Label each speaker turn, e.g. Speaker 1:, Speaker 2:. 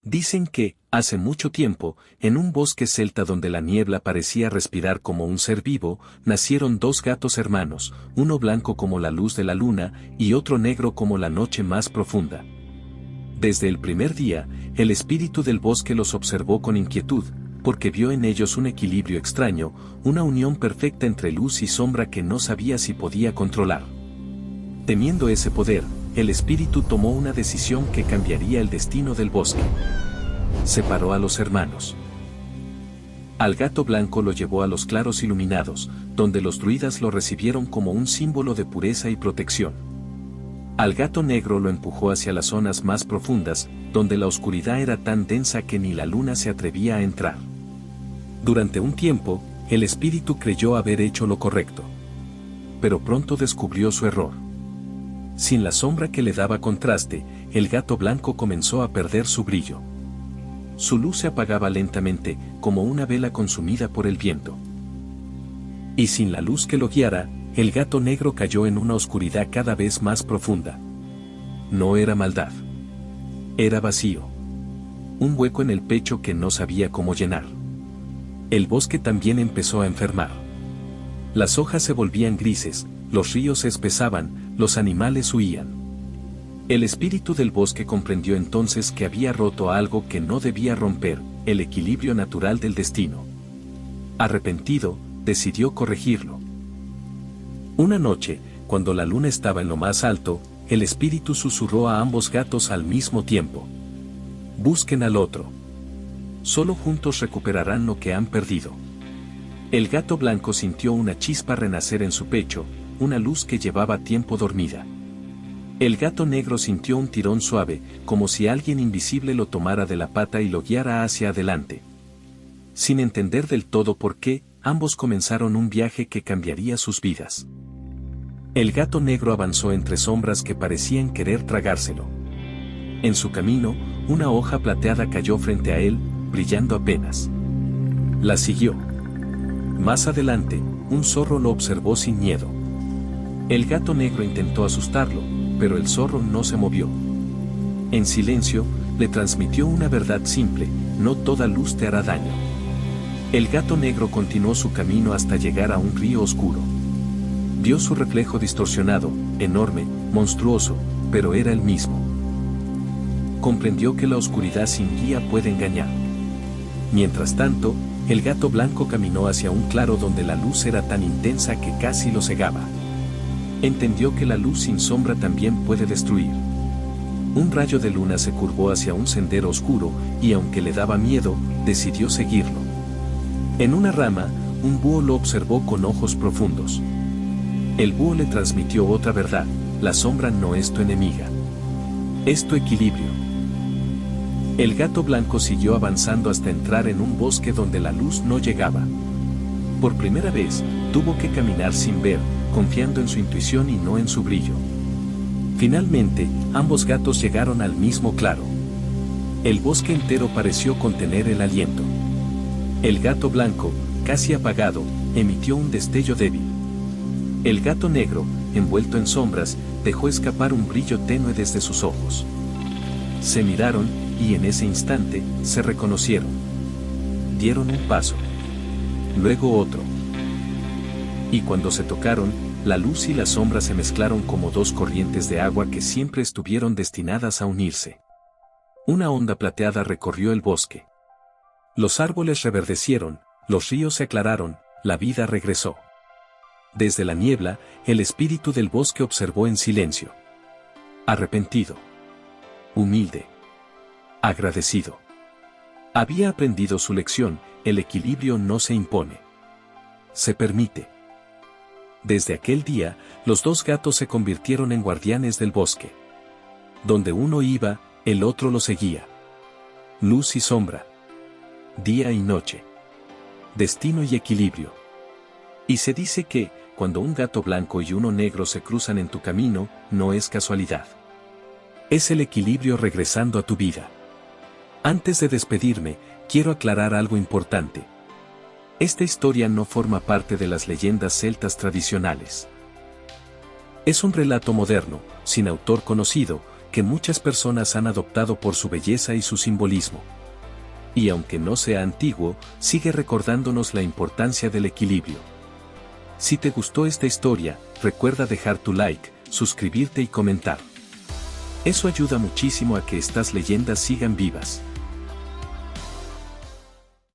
Speaker 1: Dicen que, hace mucho tiempo, en un bosque celta donde la niebla parecía respirar como un ser vivo, nacieron dos gatos hermanos, uno blanco como la luz de la luna y otro negro como la noche más profunda. Desde el primer día, el espíritu del bosque los observó con inquietud, porque vio en ellos un equilibrio extraño, una unión perfecta entre luz y sombra que no sabía si podía controlar. Temiendo ese poder, el espíritu tomó una decisión que cambiaría el destino del bosque. Separó a los hermanos. Al gato blanco lo llevó a los claros iluminados, donde los druidas lo recibieron como un símbolo de pureza y protección. Al gato negro lo empujó hacia las zonas más profundas, donde la oscuridad era tan densa que ni la luna se atrevía a entrar. Durante un tiempo, el espíritu creyó haber hecho lo correcto. Pero pronto descubrió su error. Sin la sombra que le daba contraste, el gato blanco comenzó a perder su brillo. Su luz se apagaba lentamente, como una vela consumida por el viento. Y sin la luz que lo guiara, el gato negro cayó en una oscuridad cada vez más profunda. No era maldad. Era vacío. Un hueco en el pecho que no sabía cómo llenar. El bosque también empezó a enfermar. Las hojas se volvían grises, los ríos se espesaban, los animales huían. El espíritu del bosque comprendió entonces que había roto algo que no debía romper, el equilibrio natural del destino. Arrepentido, decidió corregirlo. Una noche, cuando la luna estaba en lo más alto, el espíritu susurró a ambos gatos al mismo tiempo. Busquen al otro. Solo juntos recuperarán lo que han perdido. El gato blanco sintió una chispa renacer en su pecho, una luz que llevaba tiempo dormida. El gato negro sintió un tirón suave, como si alguien invisible lo tomara de la pata y lo guiara hacia adelante. Sin entender del todo por qué, ambos comenzaron un viaje que cambiaría sus vidas. El gato negro avanzó entre sombras que parecían querer tragárselo. En su camino, una hoja plateada cayó frente a él, brillando apenas. La siguió. Más adelante, un zorro lo observó sin miedo. El gato negro intentó asustarlo, pero el zorro no se movió. En silencio, le transmitió una verdad simple: no toda luz te hará daño. El gato negro continuó su camino hasta llegar a un río oscuro. Vio su reflejo distorsionado, enorme, monstruoso, pero era el mismo. Comprendió que la oscuridad sin guía puede engañar. Mientras tanto, el gato blanco caminó hacia un claro donde la luz era tan intensa que casi lo cegaba. Entendió que la luz sin sombra también puede destruir. Un rayo de luna se curvó hacia un sendero oscuro, y aunque le daba miedo, decidió seguirlo. En una rama, un búho lo observó con ojos profundos. El búho le transmitió otra verdad: la sombra no es tu enemiga. Es tu equilibrio. El gato blanco siguió avanzando hasta entrar en un bosque donde la luz no llegaba. Por primera vez, tuvo que caminar sin ver, confiando en su intuición y no en su brillo. Finalmente, ambos gatos llegaron al mismo claro. El bosque entero pareció contener el aliento. El gato blanco, casi apagado, emitió un destello débil. El gato negro, envuelto en sombras, dejó escapar un brillo tenue desde sus ojos. Se miraron, y en ese instante, se reconocieron. Dieron un paso. Luego otro. Y cuando se tocaron, la luz y la sombra se mezclaron como dos corrientes de agua que siempre estuvieron destinadas a unirse. Una onda plateada recorrió el bosque. Los árboles reverdecieron, los ríos se aclararon, la vida regresó. Desde la niebla, el espíritu del bosque observó en silencio. Arrepentido. Humilde. Agradecido. Había aprendido su lección: el equilibrio no se impone. Se permite. Desde aquel día, los dos gatos se convirtieron en guardianes del bosque. Donde uno iba, el otro lo seguía. Luz y sombra. Día y noche. Destino y equilibrio. Y se dice que, cuando un gato blanco y uno negro se cruzan en tu camino, no es casualidad. Es el equilibrio regresando a tu vida. Antes de despedirme, quiero aclarar algo importante. Esta historia no forma parte de las leyendas celtas tradicionales. Es un relato moderno, sin autor conocido, que muchas personas han adoptado por su belleza y su simbolismo. Y aunque no sea antiguo, sigue recordándonos la importancia del equilibrio. Si te gustó esta historia, recuerda dejar tu like, suscribirte y comentar. Eso ayuda muchísimo a que estas leyendas sigan vivas.